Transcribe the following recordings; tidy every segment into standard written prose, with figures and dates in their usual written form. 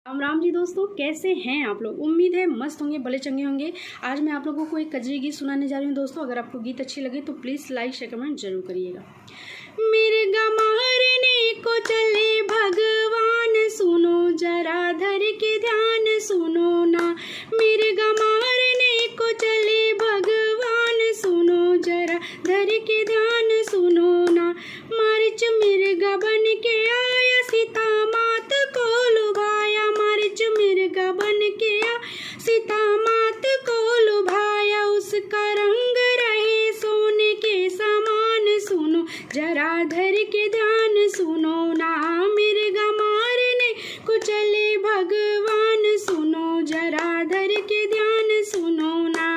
राम राम जी दोस्तों, कैसे हैं आप लोग। उम्मीद है मस्त होंगे, भले चंगे होंगे। आज मैं आप लोगों को एक कजरी गीत सुनाने जा रही हूँ दोस्तों। अगर आपको गीत अच्छी लगे तो प्लीज़ लाइक शेयर कमेंट जरूर करिएगा। मिर्गा मारने को चले भगवान, सुनो जरा धर के ध्यान सुनो ना। मिर्गा मारने को चले भगवान, सुनो जरा धर के ध्यान सुनो ना। मार्च मिर्गा बन के आया, सीता मात को लुभाया। मार्च मिर्गा बन के आया, सीता मात को लुभाया। उसका रंग रहे सोने के समान, सुनो जरा धर के ध्यान सुनो ना। मिर्गा मारने को चले भगवान, सुनो जरा धर के ध्यान सुनो ना।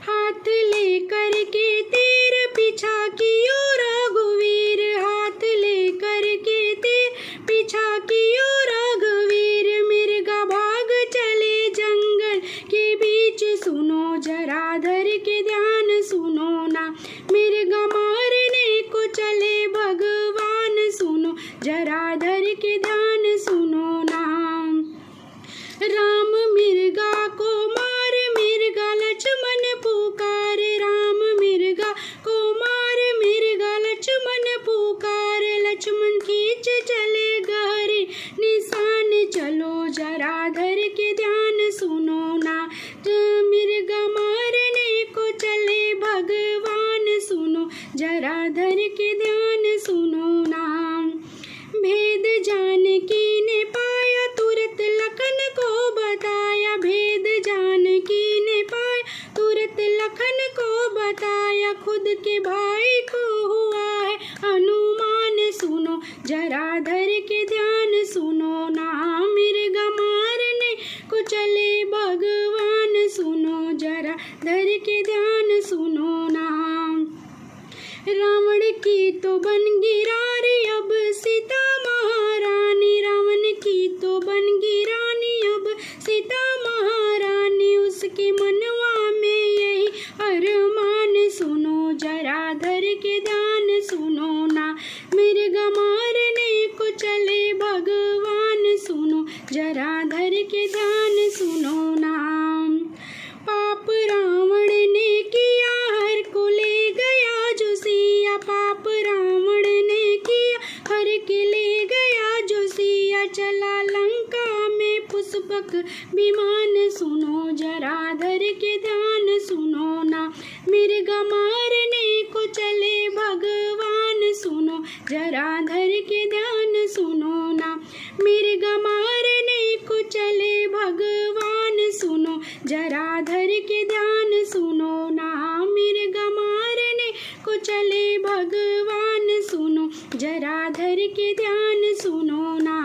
हाथ लेकर के तीर पीछा कियो रघुवीर, हाथ लेकर के तीर पीछा कियो रघुवीर। मिर्गा भाग चले जंगल के बीच, सुनो जरा धर के ध्यान सुनो ना। मिर्गा मारने को चले भगवान, सुनो जरा धर के ध्यान सुनो ना। राम मिर्गा को मार, मिर्गा लक्ष्मण पुकार। राम मिर्गा को मार, मिर्गा लक्ष्मण पुकार। लक्ष्मण खींच चले गहरे निशान, चलो जरा धर के ध्यान सुनो ना। मिर्गा मारने को चले भगवान, सुनो जरा धर के ध्यान सुनो ना। भेद जानकी ने पाया, तुरंत लखन को बताया। भेद जानकी ने पाया, तुरंत लखन को बताया। खुद के भाई को हुआ है अनुमान, सुनो जरा धर के ध्यान सुनो ना। मिर्गा मारने को चले भगवान, सुनो जरा धर के ध्यान सुनो ना। रावण की तो बन गिरारी, अब सीता महारानी। रावण की तो बन गिरानी, अब सीता महारानी। उसके मनवा में यही अरमान, सुनो जरा धर के ध्यान सुनो ना। मिर्गा मारने को चले भगवान, सुनो जरा धर के ध्यान सुनो ना। पाप रावण ने किया, हर को ले गया जो सिया। पाप रावण ने किया, हर के ले गया जो सिया। चला लंका में पुष्पक विमान, सुनो जरा धर के ध्यान सुनो ना। मिर्गा मारने को चले भगवान, सुनो जरा धर के ध्यान सुनो ना। मिर्गा मारने को चले भगवान, सुनो जरा धर के ध्यान सुनो ना। मिर्गा मारने को चले भगवान, सुनो जरा धर के ध्यान सुनो ना।